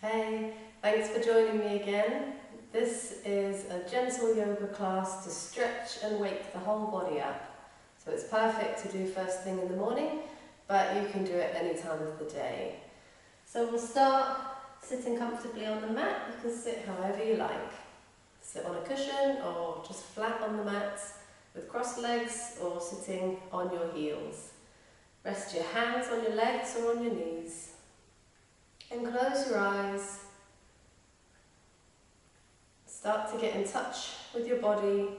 Hey, thanks for joining me again. This is a gentle yoga class to stretch and wake the whole body up. So it's perfect to do first thing in the morning, but you can do it any time of the day. So we'll start sitting comfortably on the mat. You can sit however you like. Sit on a cushion or just flat on the mat with crossed legs or sitting on your heels. Rest your hands on your legs or on your knees. And close your eyes. Start to get in touch with your body.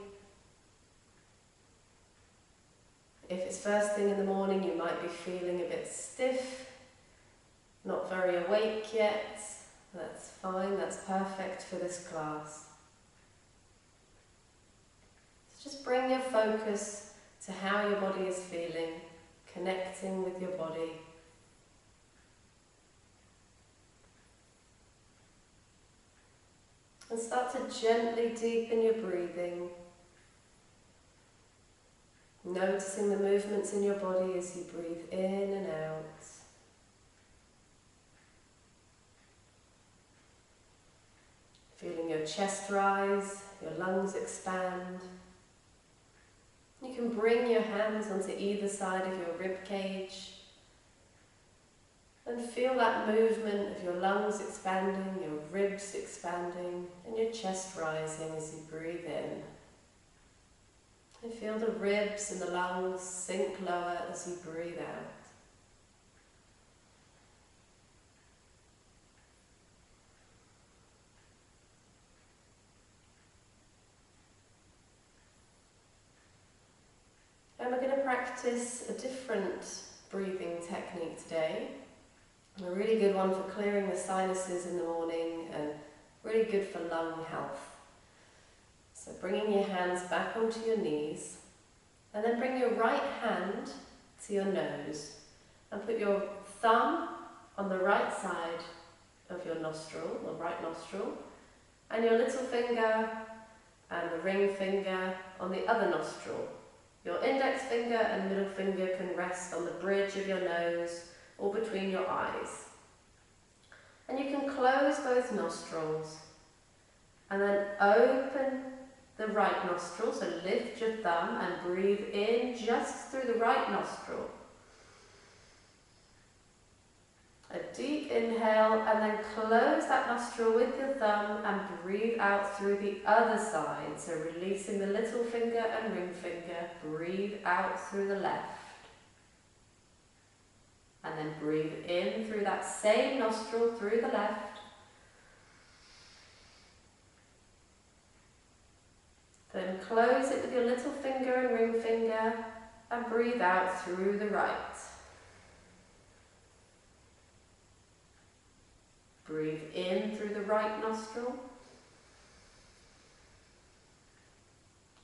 If it's first thing in the morning, you might be feeling a bit stiff, not very awake yet. That's fine, that's perfect for this class. So just bring your focus to how your body is feeling, connecting with your body. And start to gently deepen your breathing, noticing the movements in your body as you breathe in and out. Feeling your chest rise, your lungs expand. You can bring your hands onto either side of your rib cage. And feel that movement of your lungs expanding, your ribs expanding, and your chest rising as you breathe in. And feel the ribs and the lungs sink lower as you breathe out. And we're going to practice a different breathing technique today. A really good one for clearing the sinuses in the morning and really good for lung health. So bringing your hands back onto your knees and then bring your right hand to your nose and put your thumb on the right side of your nostril, the right nostril, and your little finger and the ring finger on the other nostril. Your index finger and middle finger can rest on the bridge of your nose or between your eyes. And you can close both nostrils and then open the right nostril, so lift your thumb and breathe in just through the right nostril. A deep inhale and then close that nostril with your thumb and breathe out through the other side, so releasing the little finger and ring finger, breathe out through the left. And then breathe in through that same nostril through the left. Then close it with your little finger and ring finger and breathe out through the right. Breathe in through the right nostril.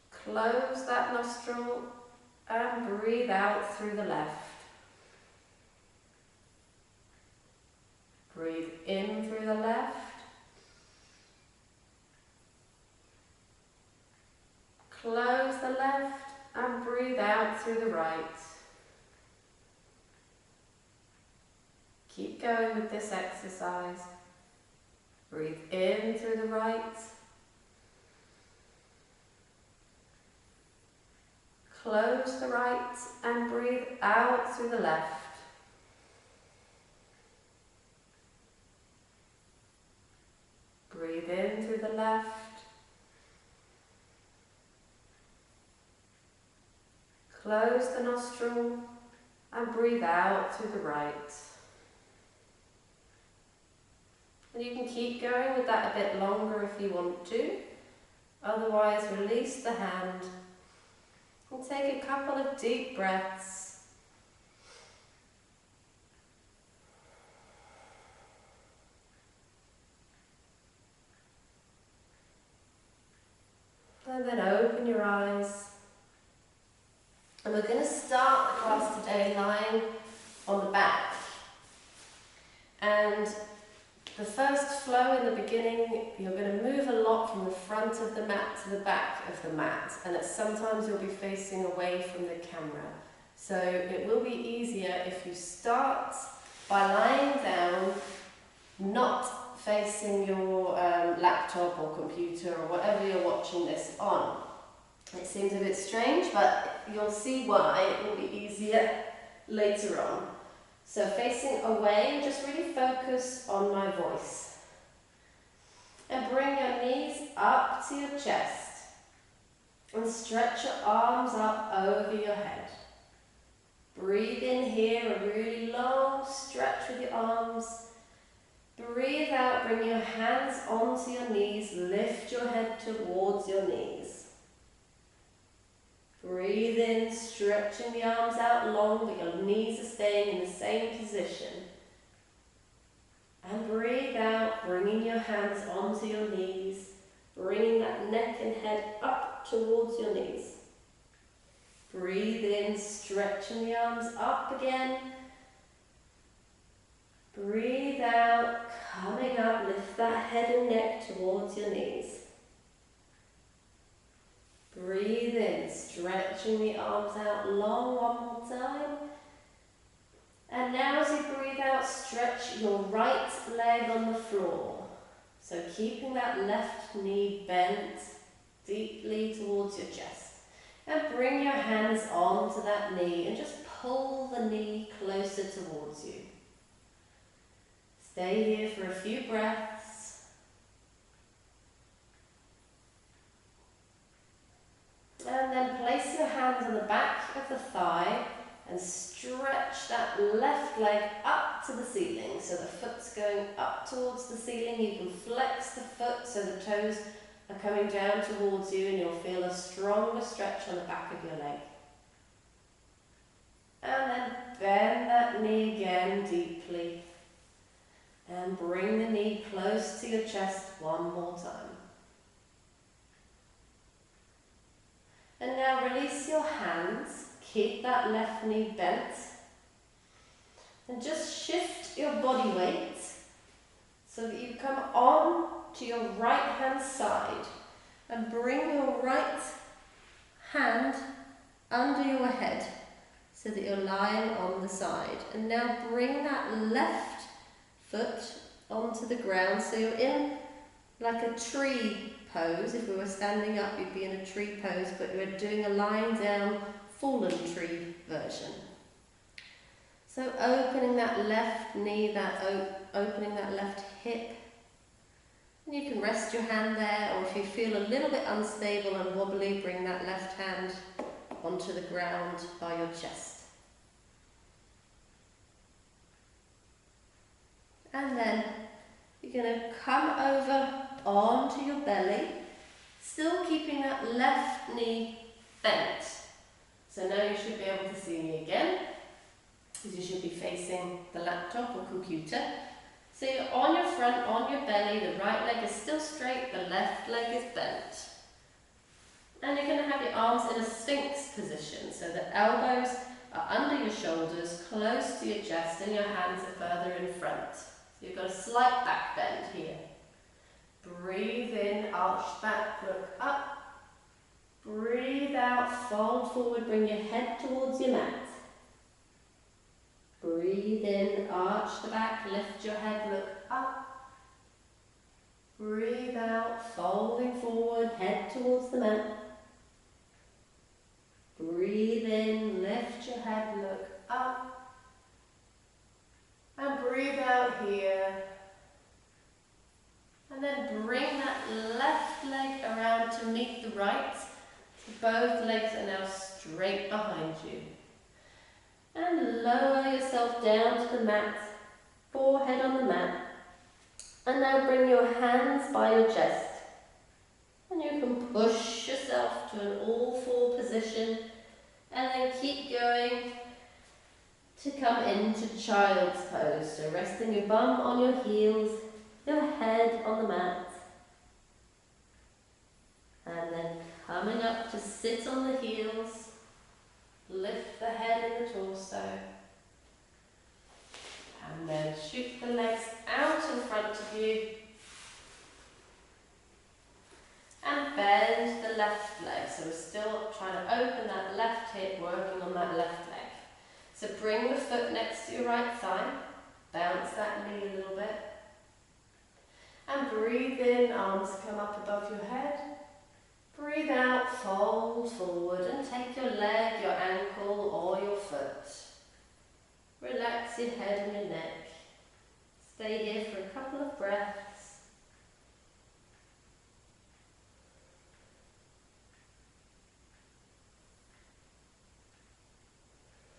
Close that nostril and breathe out through the left. Breathe in through the left. Close the left and breathe out through the right. Keep going with this exercise. Breathe in through the right. Close the right and breathe out through the left. Breathe in through the left. Close the nostril and breathe out through the right. And you can keep going with that a bit longer if you want to. Otherwise, release the hand and take a couple of deep breaths. And then open your eyes. And we're going to start the class today lying on the back. And the first flow in the beginning, you're going to move a lot from the front of the mat to the back of the mat. And that sometimes you'll be facing away from the camera. So it will be easier if you start by lying down, not facing your laptop or computer or whatever you're watching this on. It seems a bit strange, but you'll see why. It will be easier later on. So facing away, just really focus on my voice. And bring your knees up to your chest. And stretch your arms up over your head. Breathe in here, a really long stretch with your arms. Breathe out, bring your hands onto your knees, lift your head towards your knees. Breathe in, stretching the arms out long, but your knees are staying in the same position. And breathe out, bringing your hands onto your knees, bringing that neck and head up towards your knees. Breathe in, stretching the arms up again. Breathe out, coming up, lift that head and neck towards your knees. Breathe in, stretching the arms out long one more time. And now as you breathe out, stretch your right leg on the floor. So keeping that left knee bent deeply towards your chest. And bring your hands onto that knee and just pull the knee closer towards you. Stay here for a few breaths. And then place your hands on the back of the thigh and stretch that left leg up to the ceiling. So the foot's going up towards the ceiling. You can flex the foot so the toes are coming down towards you and you'll feel a stronger stretch on the back of your leg. And then bend that knee again deeply. And bring the knee close to your chest one more time. And now release your hands. Keep that left knee bent. And just shift your body weight so that you come on to your right hand side. And bring your right hand under your head so that you're lying on the side. And now bring that left foot onto the ground so you're in like a tree pose. If we were standing up, you'd be in a tree pose, but we're doing a lying down fallen tree version. So opening that left knee, opening that left hip. And you can rest your hand there, or if you feel a little bit unstable and wobbly, bring that left hand onto the ground by your chest. And then you're going to come over onto your belly, still keeping that left knee bent. So now you should be able to see me again, because you should be facing the laptop or computer. So you're on your front, on your belly, the right leg is still straight, the left leg is bent. And you're going to have your arms in a sphinx position, so the elbows are under your shoulders, close to your chest, and your hands are further in front. So you've got a slight back bend here. Breathe in, arch back, look up. Breathe out, fold forward, bring your head towards your mat. Breathe in, arch the back, lift your head, look up. Breathe out, folding forward, head towards the mat. Breathe in, lift your head, look up. And breathe out here. And then bring that left leg around to meet the right. So both legs are now straight behind you. And lower yourself down to the mat, forehead on the mat. And now bring your hands by your chest. And you can push yourself to an all-four position. And then keep going to come into child's pose. So resting your bum on your heels, your head on the mat. And then coming up to sit on the heels. Lift the head and the torso. And then shoot the legs out in front of you. And bend the left leg. So we're still trying to open that left hip, working on that left leg. So bring the foot next to your right thigh. Bounce that knee a little bit. arms come up above your head. Breathe out, fold forward and take your leg, your ankle or your foot. Relax your head and your neck. Stay here for a couple of breaths.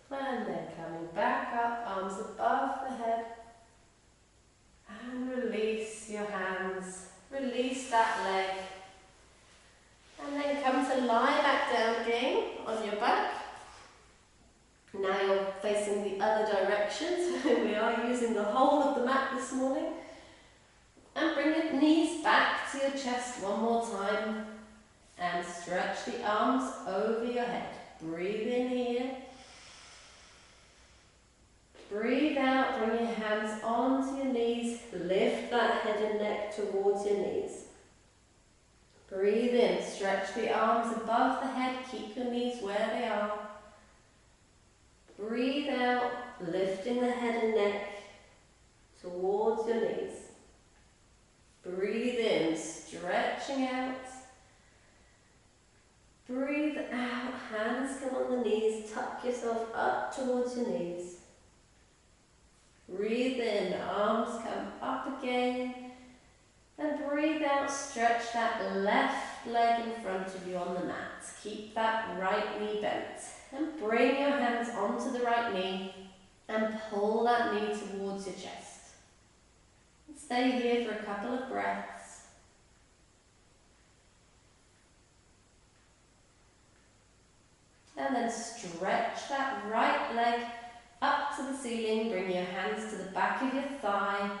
And then coming back up, arms above the head. And release your hands. Release that leg. And then come to lie back down again on your back. Now you're facing the other direction, so we are using the whole of the mat this morning. And bring your knees back to your chest one more time. And stretch the arms over your head. Breathe in here. Breathe out, bring your hands onto your knees. Lift that head and neck towards your knees. Breathe in, stretch the arms above the head, keep your knees where they are. Breathe out, lifting the head and neck towards your knees. Breathe in, stretching out. Breathe out, hands come on the knees, tuck yourself up towards your knees. Breathe in, arms come up again. And breathe out, stretch that left leg in front of you on the mat. Keep that right knee bent. And bring your hands onto the right knee and pull that knee towards your chest. And stay here for a couple of breaths. And then stretch that right leg up to the ceiling. Bring your hands to the back of your thigh.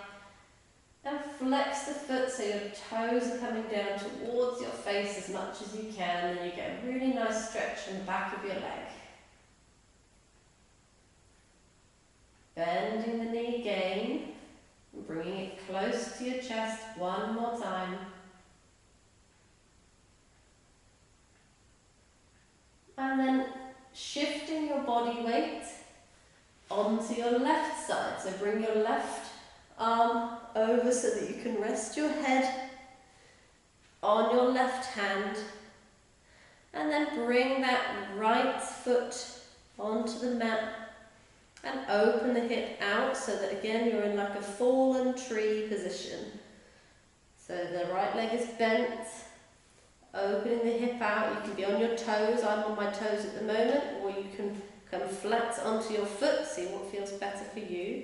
And flex the foot so your toes are coming down towards your face as much as you can, and you get a really nice stretch in the back of your leg. Bending the knee again, and bringing it close to your chest one more time. And then shifting your body weight onto your left side. So bring your left arm over so that you can rest your head on your left hand, and then bring that right foot onto the mat and open the hip out so that again you're in like a fallen tree position. So the right leg is bent, opening the hip out. You can be on your toes. I'm on my toes at the moment, or you can come flat onto your foot, see what feels better for you.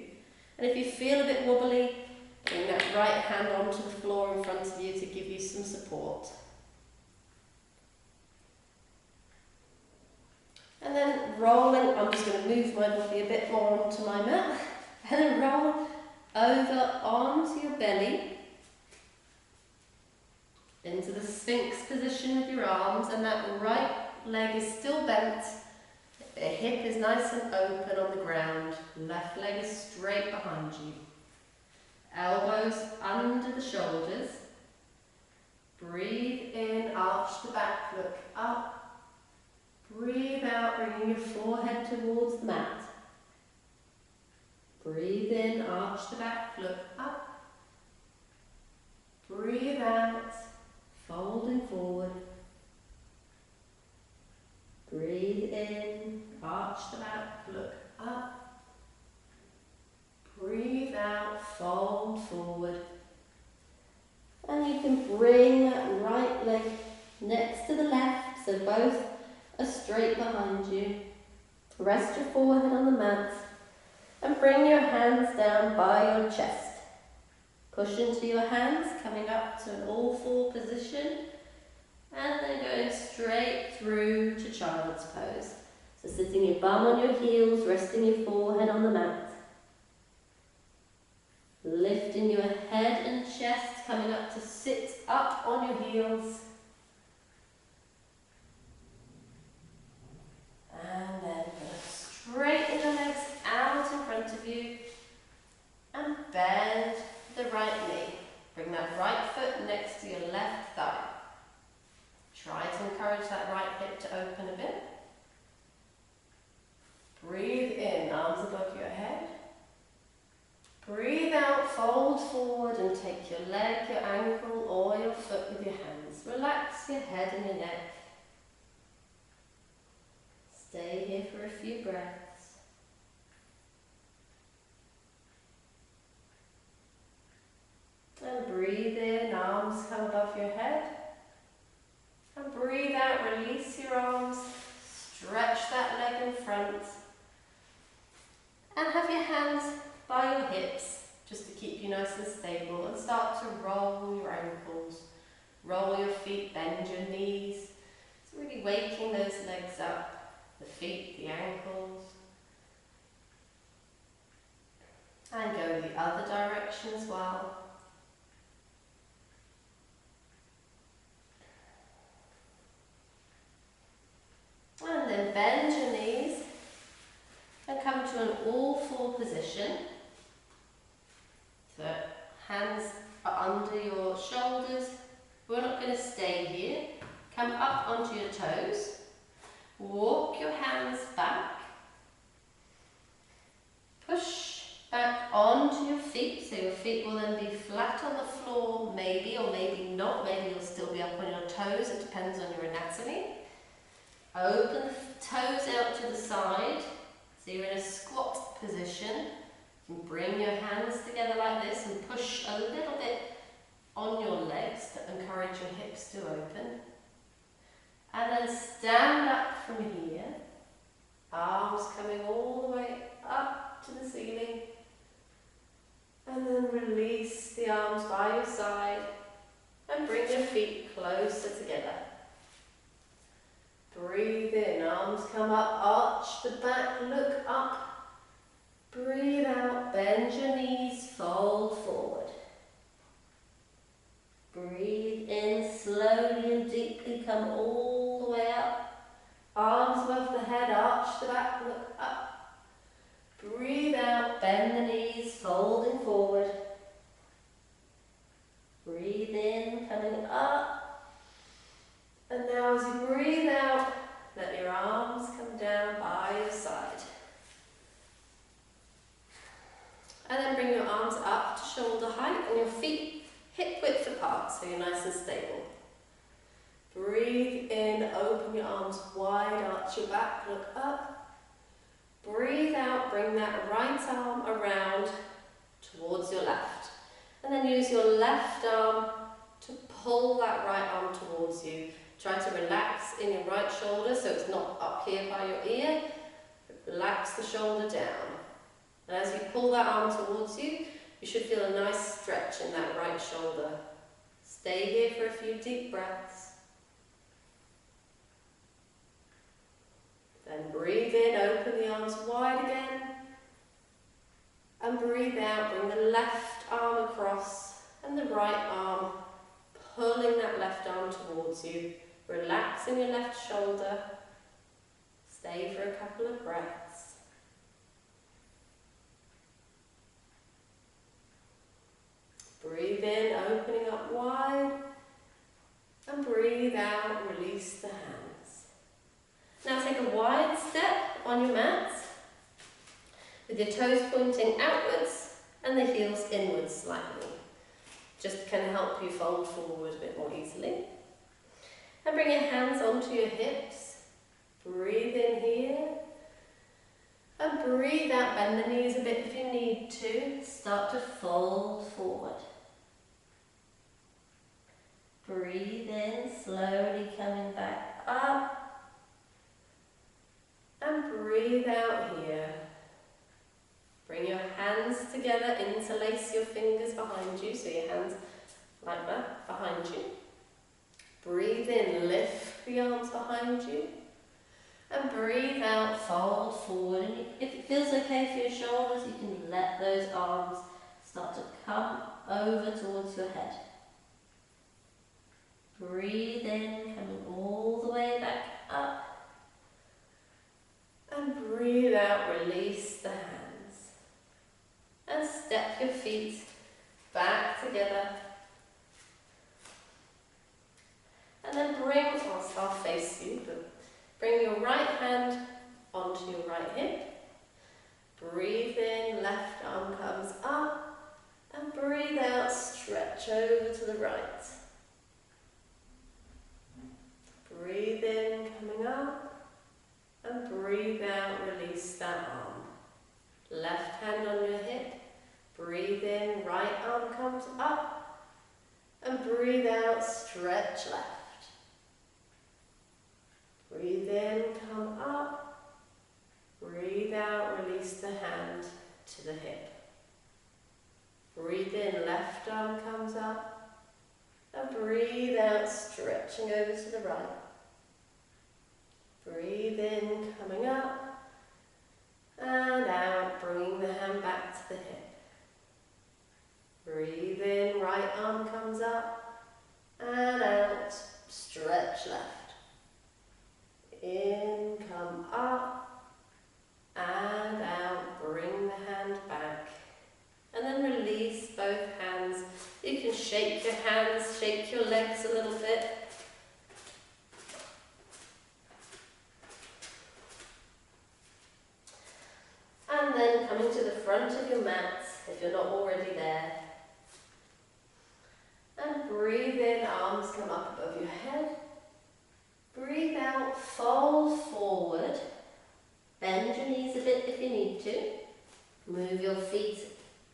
And if you feel a bit wobbly, bring that right hand onto the floor in front of you to give you some support. And then rolling, I'm just going to move my body a bit more onto my mat. And then roll over onto your belly, into the Sphinx position with your arms, and that right leg is still bent. The hip is nice and open on the ground. Left leg is straight behind you. Elbows under the shoulders. Breathe in, arch the back, look up. Breathe out, bringing your forehead towards the mat. Breathe in, arch the back, look up. Breathe out, folding forward. Breathe in, arch the back, look up. Breathe out, fold forward. And you can bring that right leg next to the left, so both are straight behind you. Rest your forehead on the mat and bring your hands down by your chest. Push into your hands, coming up to an all-four position. And then going straight through to child's pose. So sitting your bum on your heels, resting your forehead on the mat. Lifting your head and chest, coming up to sit up on your heels. And then straighten the legs out in front of you. And bend the right knee. Bring that right foot next to your left thigh. Try to encourage that right hip to open a bit. Breathe in, arms above your head. Breathe out, fold forward and take your leg, your ankle or your work with your hands. Relax your head and your neck. Stay here for a few breaths. And breathe in, arms come above your head. And breathe out, release your arms. Stretch that leg in front. And have your hands by your hips, just to keep you nice and stable. And start to roll your ankles. Roll your feet, bend your knees. So really waking those legs up. The feet, the ankles. And go the other direction as well. And then bend your knees and come to an all-four position. So hands are under your shoulders. We're not going to stay here. Come up onto your toes. Walk your hands back. Push back onto your feet, so your feet will then be flat on the floor, maybe, or maybe not. Maybe you'll still be up on your toes. It depends on your anatomy. Open the toes out to the side, so you're in a squat position. You can bring your hands together like this and push a little bit on your legs to encourage your hips to open. And then stand up from here, arms coming all the way up to the ceiling. And then release the arms by your side and bring your feet closer together. Breathe in, arms come up, arch the back, look up. Breathe out, bend your knees, fold forward. Breathe in, slowly and deeply come all the way up. Arms above the head, arch the back, look up. Breathe out, bend the knees, folding forward. Breathe in, coming up. And now as you breathe out, let your arms come down by your side. And then bring your arms up to shoulder height and your feet hip width apart, so you're nice and stable. Breathe in, open your arms wide, arch your back, look up. Breathe out, bring that right arm around towards your left. And then use your left arm to pull that right arm towards you. Try to relax in your right shoulder so it's not up here by your ear. Relax the shoulder down. And as you pull that arm towards you, you should feel a nice stretch in that right shoulder. Stay here for a few deep breaths. Then breathe in, open the arms wide again. And breathe out, bring the left arm across and the right arm, pulling that left arm towards you. Relax in your left shoulder. Stay for a couple of breaths. Breathe in, opening up wide, and breathe out, release the hands. Now take a wide step on your mat, with your toes pointing outwards and the heels inwards slightly. Just can help you fold forward a bit more easily. And bring your hands onto your hips. Breathe in here. And breathe out, bend the knees a bit if you need to. Start to fold forward. Breathe in, slowly coming back up. And breathe out here. Bring your hands together, interlace your fingers behind you, so your hands like that behind you. Breathe in, lift the arms behind you. And breathe out, fold forward. And if it feels okay for your shoulders, you can let those arms start to come over towards your head. Breathe in, coming all the way back up. And breathe out, release the hands. And step your feet back together. And then I'll face you, but bring your right hand onto your right hip. Breathe in, left arm comes up. And breathe out, stretch over to the right. Breathe in, coming up, and breathe out, release that arm. Left hand on your hip, breathe in, right arm comes up, and breathe out, stretch left. Breathe in, come up, breathe out, release the hand to the hip. Breathe in, left arm comes up, and breathe out, stretching over to the right. Breathe in, coming up, and out, bringing the hand back to the hip. Breathe in, right arm comes up, and out, stretch left. In, come up, and out, bring the hand back. And then release both hands. You can shake your hands, shake your legs a little bit. And then coming to the front of your mat, if you're not already there. And breathe in, arms come up above your head. Breathe out, fold forward. Bend your knees a bit if you need to. Move your feet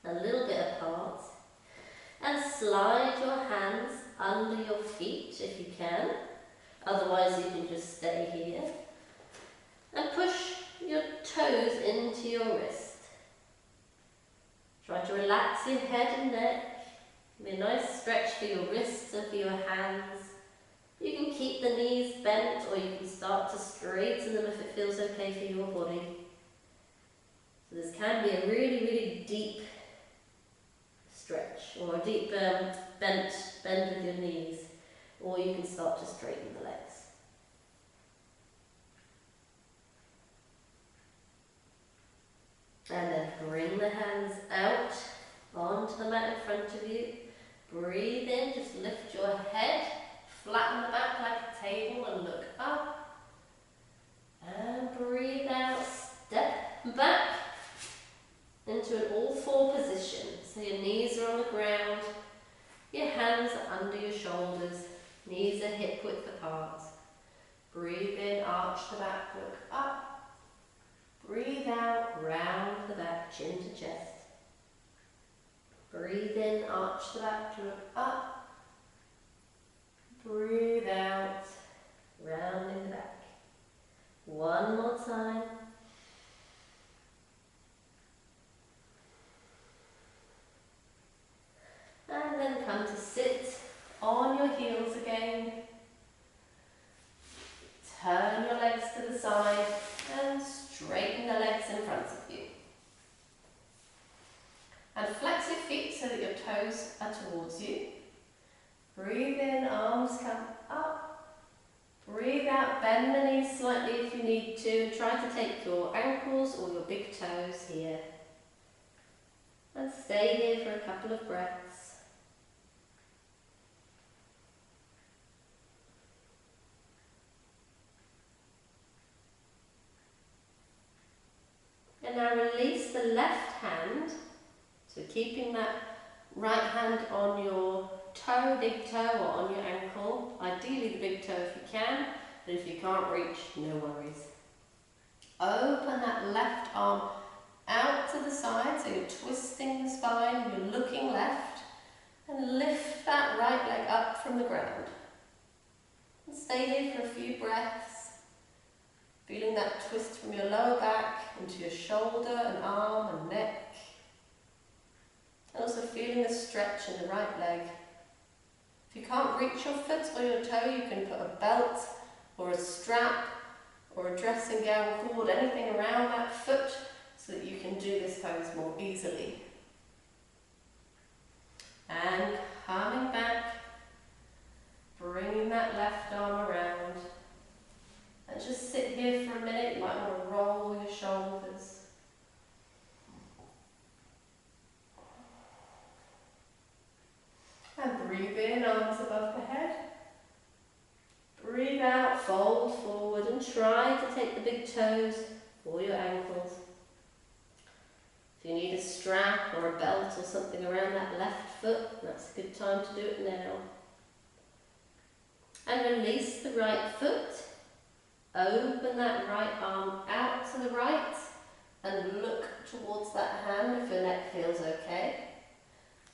a little bit apart. And slide your hands under your feet if you can. Otherwise you can just stay here. And push your toes into your wrist. Try to relax your head and neck. Give me a nice stretch for your wrists and for your hands. You can keep the knees bent or you can start to straighten them if it feels okay for your body. So this can be a really, really deep stretch or a deep bend with your knees, or you can start to straighten the legs. And then bring the hands out onto the mat in front of you. Breathe in, just lift your head, flatten the back like a table and look up. And breathe out, step back into an all-four position. So your knees are on the ground, your hands are under your shoulders, knees are hip-width apart. Breathe in, arch the back, look up. Breathe out, round the back, chin to chest. Breathe in, arch the back, look up. Breathe out, rounding the back. One more time. And then come to sit on your heels again. Turn your legs to the side and straighten the legs in front of you. And flex your feet so that your toes are towards you. Breathe in, arms come up. Breathe out, bend the knees slightly if you need to. Try to take your ankles or your big toes here. And stay here for a couple of breaths. And now release the left hand, so keeping that right hand on your toe, big toe, or on your ankle. Ideally the big toe if you can, but if you can't reach, no worries. Open that left arm out to the side, so you're twisting the spine, you're looking left, and lift that right leg up from the ground. And stay here for a few breaths. Feeling that twist from your lower back into your shoulder and arm and neck. And also feeling the stretch in the right leg. If you can't reach your foot or your toe, you can put a belt or a strap or a dressing gown cord, anything around that foot so that you can do this pose more easily. And coming back, bringing that left arm around. And just sit here for a minute. You might want to roll your shoulders. And breathe in, arms above the head. Breathe out, fold forward and try to take the big toes or your ankles. If you need a strap or a belt or something around that left foot, that's a good time to do it now. And release the right foot. Open that right arm out to the right and look towards that hand if your neck feels okay.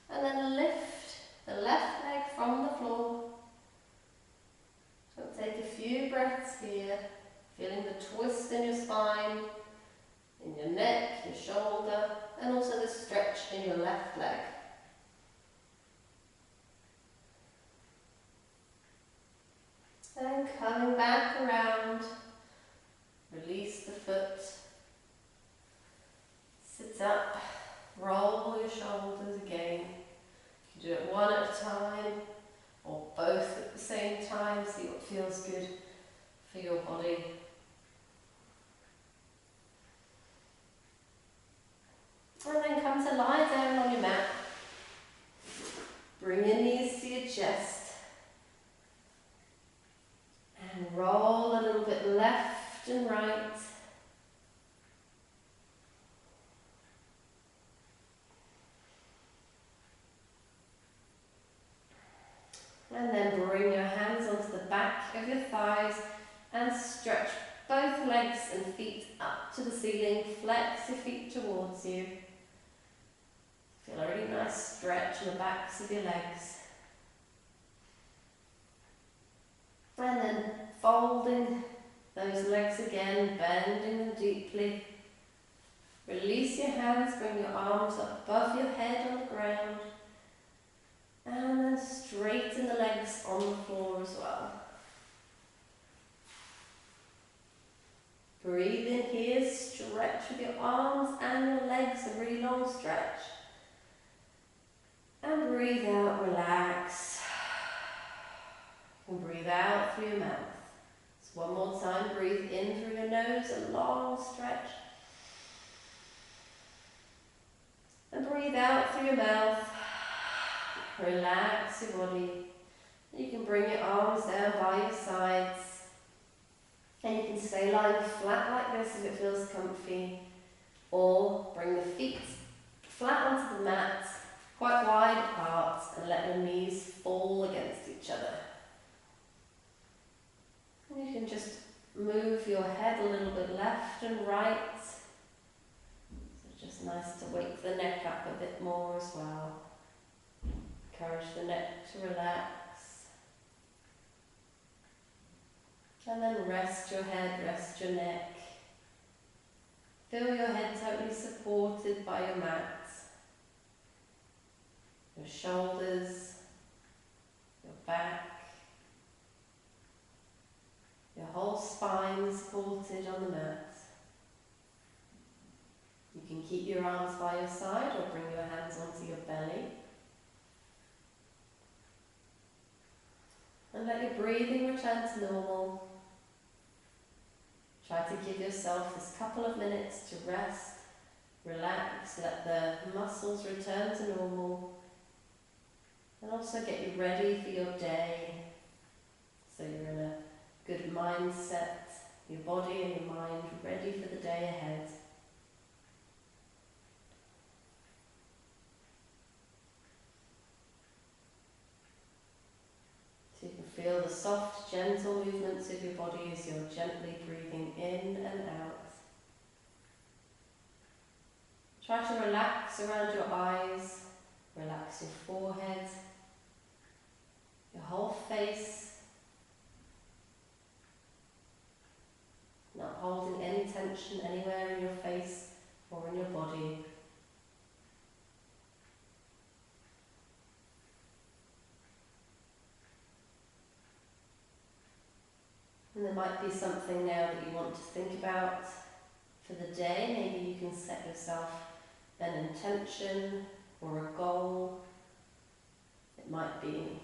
And then lift the left leg from the floor. So take a few breaths here, feeling the twist in your spine, in your neck, your shoulder, and also the stretch in your left leg. And coming back around, release the foot, sit up, roll your shoulders again. You can do it one at a time or both at the same time, see what feels good for your body. And then come to lie down on your mat. Bring your knees to your chest. And roll a little bit left and right. And then bring your hands onto the back of your thighs and stretch both legs and feet up to the ceiling. Flex your feet towards you. Feel a really nice stretch in the backs of your legs. And then folding those legs again, bending them deeply. Release your hands, bring your arms up above your head on the ground. And then straighten the legs on the floor as well. Breathe in here, stretch with your arms and your legs, a really long stretch. And breathe out, relax. And breathe out through your mouth. So one more time, breathe in through your nose, a long stretch. And breathe out through your mouth. Relax your body. You can bring your arms down by your sides. And you can stay lying flat like this if it feels comfy. Or bring the feet flat onto the mat, quite wide apart, and let your knees fall against each other. And you can just move your head a little bit left and right. So just nice to wake the neck up a bit more as well. Encourage the neck to relax. And then rest your head, rest your neck. Feel your head totally supported by your mat. Your shoulders, your back, your whole spine supported on the mat. You can keep your arms by your side or bring your hands onto your belly. And let your breathing return to normal. Try to give yourself this couple of minutes to rest, relax, let the muscles return to normal. And also get you ready for your day. So you're in a good mindset, your body and your mind ready for the day ahead. So you can feel the soft, gentle movements of your body as you're gently breathing in and out. Try to relax around your eyes, relax your forehead, your whole face, not holding any tension anywhere in your face or in your body. And there might be something now that you want to think about for the day. Maybe you can set yourself an intention or a goal. It might be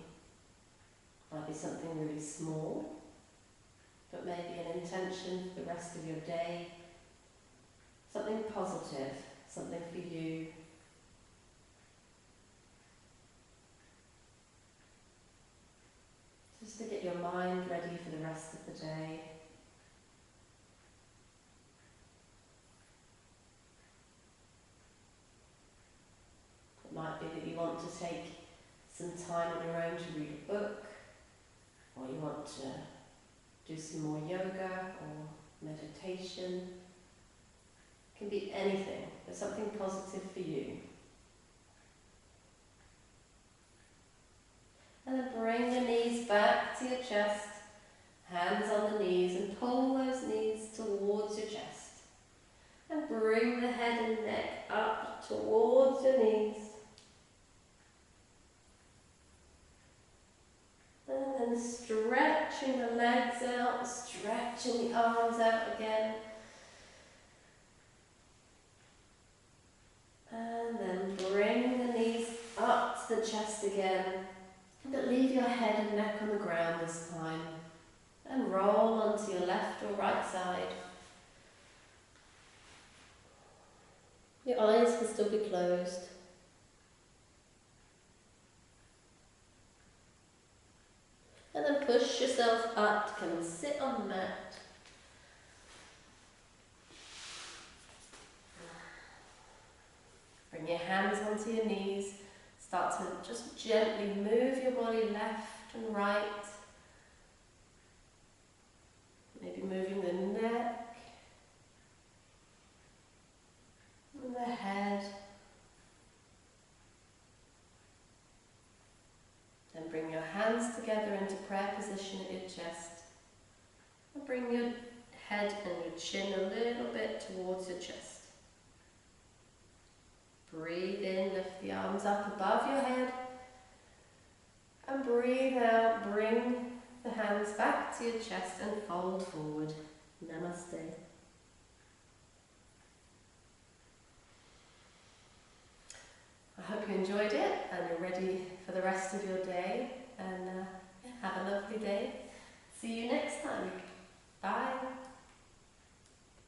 something really small, but maybe an intention for the rest of your day. Something positive, something for you. Just to get your mind ready for the rest of the day. It might be that you want to take some time on your own to read a book, or you want to do some more yoga or meditation. It can be anything, but something positive for you. And then bring the knees back to your chest, hands on the knees, and pull those knees towards your chest. And bring the head and neck up towards your knees. And then stretching the legs out, stretching the arms out again. And then bring the knees up to the chest again. But leave your head and neck on the ground this time. And roll onto your left or right side. Your eyes can still be closed. And then push yourself up to come and sit on the mat. Bring your hands onto your knees. Start to just gently move your body left and right. Maybe moving the neck and the head. Then bring your hands together into prayer position at your chest. And bring your head and your chin a little bit towards your chest. Breathe in, lift the arms up above your head. And breathe out, bring the hands back to your chest and fold forward. Namaste. I hope you enjoyed it and you're ready for the rest of your day. And have a lovely day. See you next time.